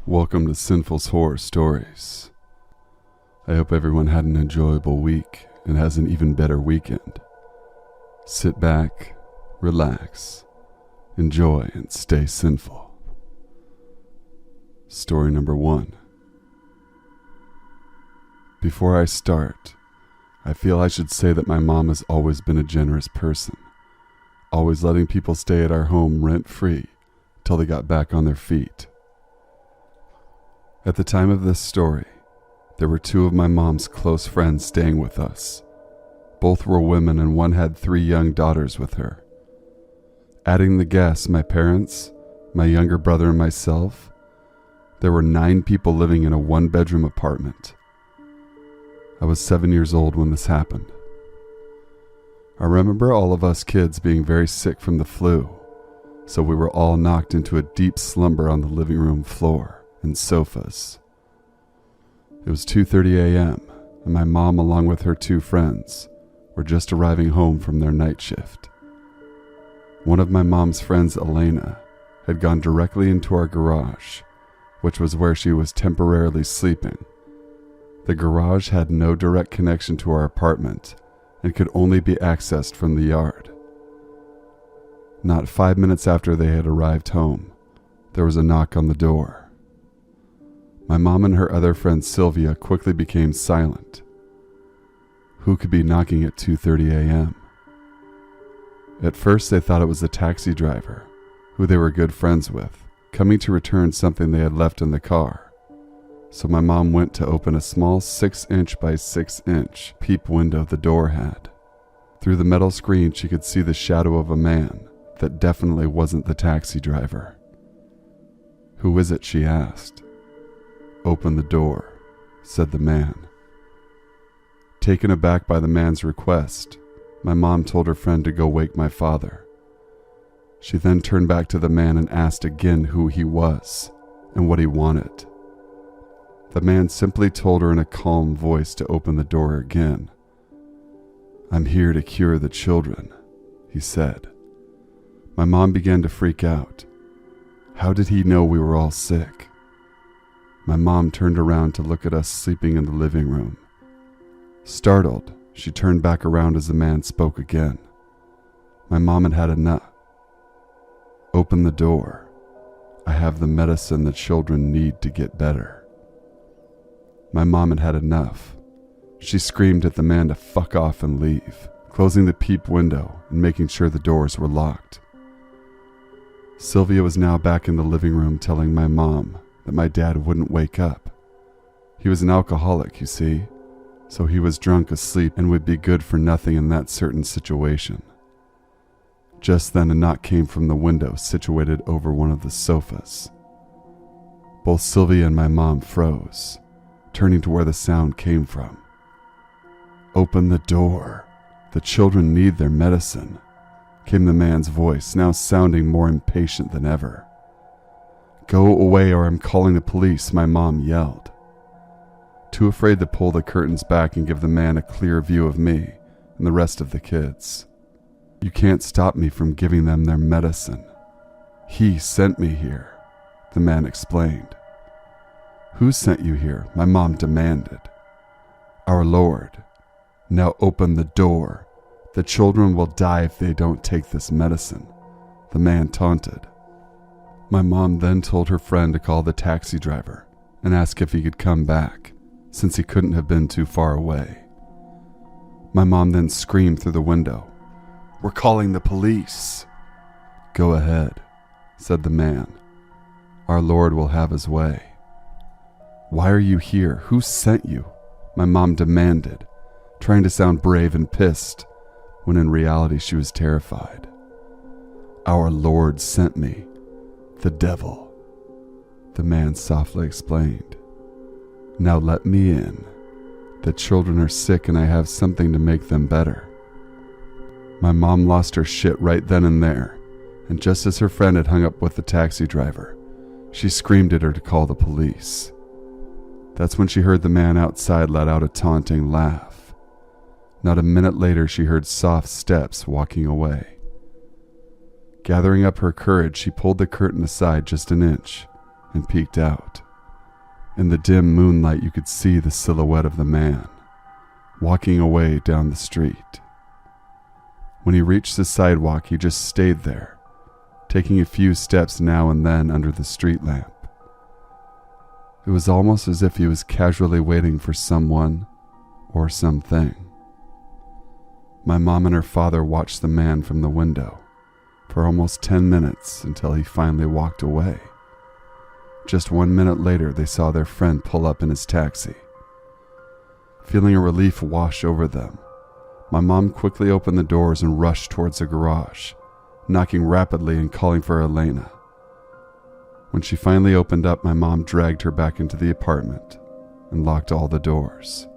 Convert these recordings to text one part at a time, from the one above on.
Welcome to Sinful's Horror Stories. I hope everyone had an enjoyable week and has an even better weekend. Sit back, relax, enjoy, and stay sinful. Story number 1. Before I start, I feel I should say that my mom has always been a generous person, always letting people stay at our home rent-free till they got back on their feet. At the time of this story, there were 2 of my mom's close friends staying with us. Both were women and one had 3 young daughters with her. Adding the guests, my parents, my younger brother and myself, there were 9 people living in a 1-bedroom apartment. I was 7 years old when this happened. I remember all of us kids being very sick from the flu, so we were all knocked into a deep slumber on the living room floor and sofas. It was 2:30 a.m., and my mom, along with her 2 friends, were just arriving home from their night shift. One of my mom's friends, Elena, had gone directly into our garage, which was where she was temporarily sleeping. The garage had no direct connection to our apartment and could only be accessed from the yard. Not 5 minutes after they had arrived home, there was a knock on the door. My mom and her other friend Sylvia quickly became silent. Who could be knocking at 2:30 a.m.? At first they thought it was the taxi driver, who they were good friends with, coming to return something they had left in the car. So my mom went to open a small 6-inch by 6-inch peep window the door had. Through the metal screen she could see the shadow of a man that definitely wasn't the taxi driver. "Who is it?" she asked. "Open the door," said the man. Taken aback by the man's request, my mom told her friend to go wake my father. She then turned back to the man and asked again who he was and what he wanted. The man simply told her in a calm voice to open the door again. "I'm here to cure the children," he said. My mom began to freak out. How did he know we were all sick? My mom turned around to look at us sleeping in the living room. Startled, she turned back around as the man spoke again. My mom had had enough. "Open the door. I have the medicine the children need to get better." My mom had had enough. She screamed at the man to fuck off and leave, closing the peep window and making sure the doors were locked. Sylvia was now back in the living room telling my mom that my dad wouldn't wake up. He was an alcoholic, you see, so he was drunk asleep and would be good for nothing in that certain situation. Just then a knock came from the window situated over one of the sofas. Both Sylvia and my mom froze, turning to where the sound came from. "Open the door. The children need their medicine," came the man's voice, now sounding more impatient than ever. "Go away or I'm calling the police," my mom yelled. Too afraid to pull the curtains back and give the man a clear view of me and the rest of the kids. "You can't stop me from giving them their medicine. He sent me here," the man explained. "Who sent you here?" my mom demanded. "Our Lord. Now open the door. The children will die if they don't take this medicine," the man taunted. My mom then told her friend to call the taxi driver and ask if he could come back, since he couldn't have been too far away. My mom then screamed through the window, "We're calling the police." "Go ahead," said the man. "Our Lord will have his way." "Why are you here? Who sent you?" my mom demanded, trying to sound brave and pissed, when in reality she was terrified. "Our Lord sent me. The devil," the man softly explained. "Now let me in. The children are sick and I have something to make them better." My mom lost her shit right then and there, and just as her friend had hung up with the taxi driver, she screamed at her to call the police. That's when she heard the man outside let out a taunting laugh. Not a minute later, she heard soft steps walking away. Gathering up her courage, she pulled the curtain aside just an inch and peeked out. In the dim moonlight, you could see the silhouette of the man, walking away down the street. When he reached the sidewalk, he just stayed there, taking a few steps now and then under the street lamp. It was almost as if he was casually waiting for someone or something. My mom and her father watched the man from the window for almost 10 minutes until he finally walked away. Just 1 minute later, they saw their friend pull up in his taxi. Feeling a relief wash over them, my mom quickly opened the doors and rushed towards the garage, knocking rapidly and calling for Elena. When she finally opened up, my mom dragged her back into the apartment and locked all the doors.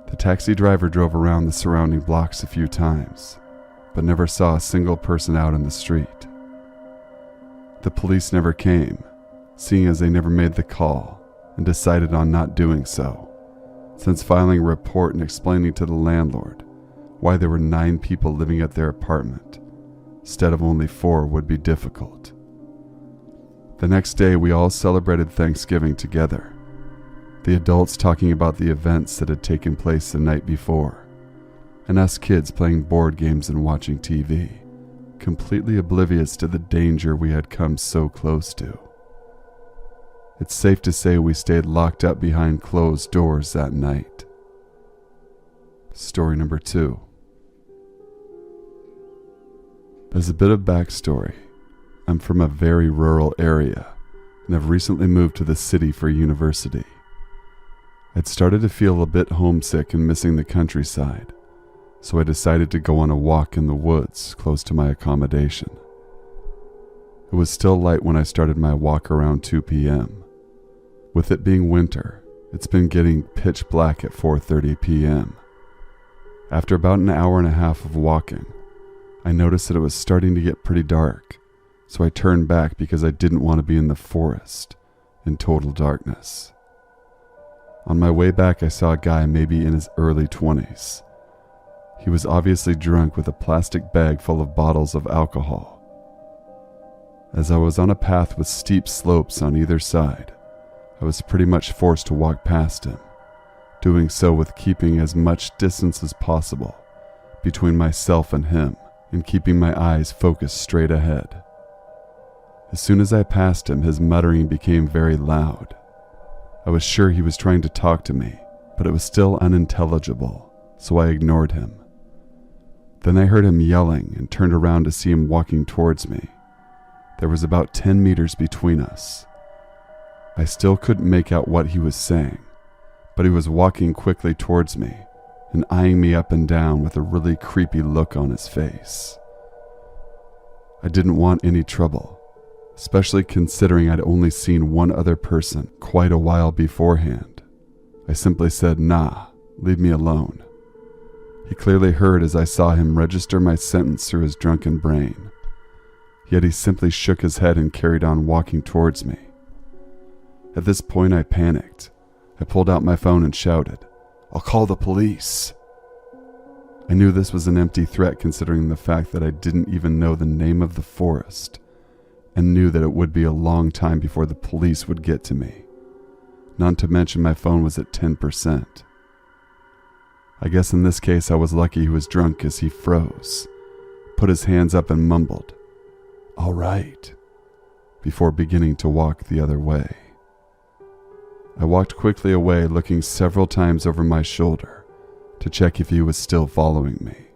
The taxi driver drove around the surrounding blocks a few times, but never saw a single person out in the street. The police never came, seeing as they never made the call and decided on not doing so, since filing a report and explaining to the landlord why there were 9 people living at their apartment instead of only 4 would be difficult. The next day, we all celebrated Thanksgiving together, the adults talking about the events that had taken place the night before, and us kids playing board games and watching TV, completely oblivious to the danger we had come so close to. It's safe to say we stayed locked up behind closed doors that night. Story number 2. As a bit of backstory, I'm from a very rural area and have recently moved to the city for university. I'd started to feel a bit homesick and missing the countryside, so I decided to go on a walk in the woods close to my accommodation. It was still light when I started my walk around 2 p.m. With it being winter, it's been getting pitch black at 4:30 p.m. After about an hour and a half of walking, I noticed that it was starting to get pretty dark, so I turned back because I didn't want to be in the forest in total darkness. On my way back, I saw a guy maybe in his early 20s. He was obviously drunk with a plastic bag full of bottles of alcohol. As I was on a path with steep slopes on either side, I was pretty much forced to walk past him, doing so with keeping as much distance as possible between myself and him and keeping my eyes focused straight ahead. As soon as I passed him, his muttering became very loud. I was sure he was trying to talk to me, but it was still unintelligible, so I ignored him. Then I heard him yelling and turned around to see him walking towards me. There was about 10 meters between us. I still couldn't make out what he was saying, but he was walking quickly towards me and eyeing me up and down with a really creepy look on his face. I didn't want any trouble, especially considering I'd only seen one other person quite a while beforehand. I simply said, "Nah, leave me alone." He clearly heard as I saw him register my sentence through his drunken brain, yet he simply shook his head and carried on walking towards me. At this point, I panicked. I pulled out my phone and shouted, "I'll call the police." I knew this was an empty threat considering the fact that I didn't even know the name of the forest, and knew that it would be a long time before the police would get to me. Not to mention my phone was at 10%. I guess in this case I was lucky he was drunk as he froze, put his hands up and mumbled, "All right," before beginning to walk the other way. I walked quickly away, looking several times over my shoulder to check if he was still following me.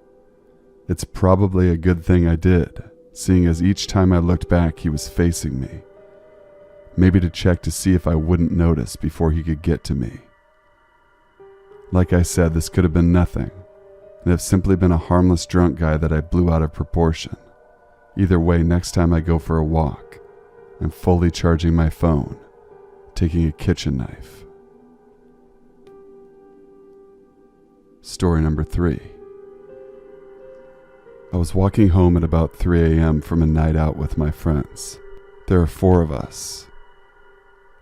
It's probably a good thing I did, seeing as each time I looked back he was facing me, maybe to check to see if I wouldn't notice before he could get to me. Like I said, this could have been nothing, and have simply been a harmless drunk guy that I blew out of proportion. Either way, next time I go for a walk, I'm fully charging my phone, taking a kitchen knife. Story number 3. I was walking home at about 3 a.m. from a night out with my friends. There are 4 of us.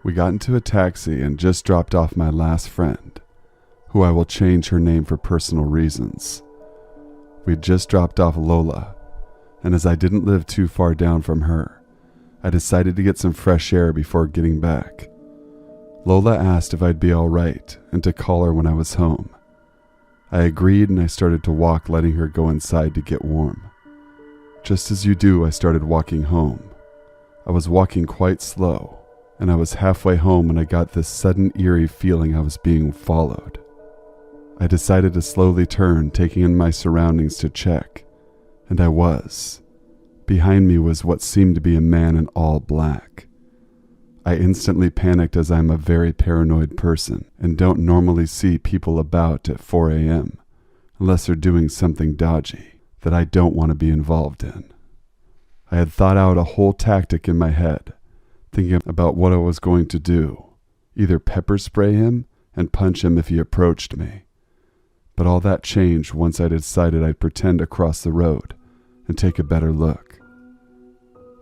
We got into a taxi and just dropped off my last friend, who I will change her name for personal reasons. We'd just dropped off Lola, and as I didn't live too far down from her, I decided to get some fresh air before getting back. Lola asked if I'd be all right and to call her when I was home. I agreed and I started to walk, letting her go inside to get warm. Just as you do, I started walking home. I was walking quite slow, and I was halfway home when I got this sudden eerie feeling I was being followed. I decided to slowly turn, taking in my surroundings to check, and I was. Behind me was what seemed to be a man in all black. I instantly panicked, as I'm a very paranoid person and don't normally see people about at 4 a.m. unless they're doing something dodgy that I don't want to be involved in. I had thought out a whole tactic in my head, thinking about what I was going to do, either pepper spray him and punch him if he approached me. But all that changed once I decided I'd pretend to cross the road and take a better look.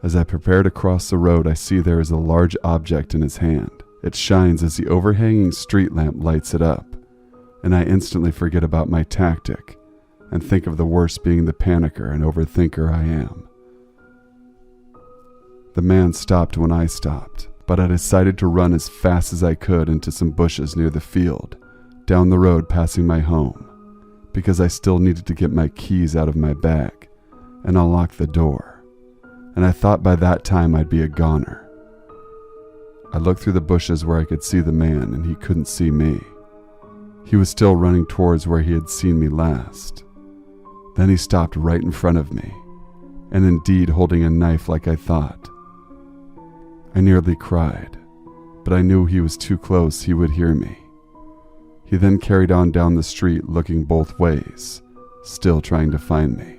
As I prepare to cross the road, I see there is a large object in his hand. It shines as the overhanging street lamp lights it up, and I instantly forget about my tactic and think of the worst being the panicker and overthinker I am. The man stopped when I stopped, but I decided to run as fast as I could into some bushes near the field, down the road passing my home, because I still needed to get my keys out of my bag and unlock the door. And I thought by that time I'd be a goner. I looked through the bushes where I could see the man, and he couldn't see me. He was still running towards where he had seen me last. Then he stopped right in front of me, and indeed holding a knife like I thought. I nearly cried, but I knew he was too close, he would hear me. He then carried on down the street, looking both ways, still trying to find me.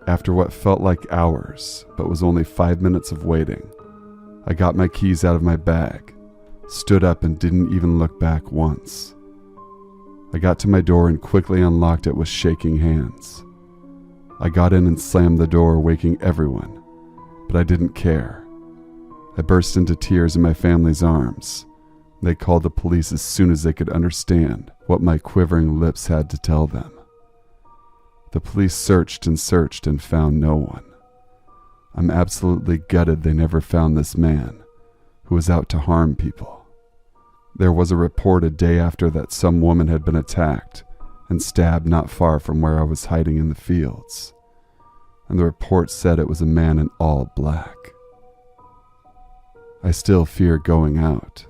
After what felt like hours, but was only 5 minutes of waiting, I got my keys out of my bag, stood up, and didn't even look back once. I got to my door and quickly unlocked it with shaking hands. I got in and slammed the door, waking everyone, but I didn't care. I burst into tears in my family's arms. They called the police as soon as they could understand what my quivering lips had to tell them. The police searched and found no one. I'm absolutely gutted they never found this man who was out to harm people. There was a report a day after that some woman had been attacked and stabbed not far from where I was hiding in the fields, and the report said it was a man in all black. I still fear going out.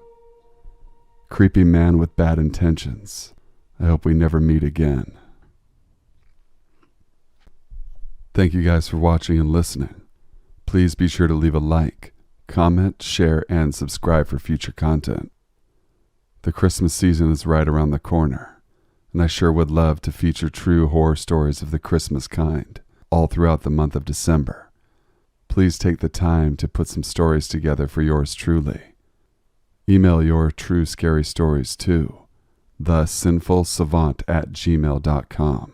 Creepy man with bad intentions. I hope we never meet again. Thank you guys for watching and listening. Please be sure to leave a like, comment, share, and subscribe for future content. The Christmas season is right around the corner, and I sure would love to feature true horror stories of the Christmas kind all throughout the month of December. Please take the time to put some stories together for yours truly. Email your true scary stories to thesinfulsavant@gmail.com.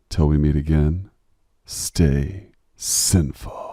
Till we meet again, stay sinful.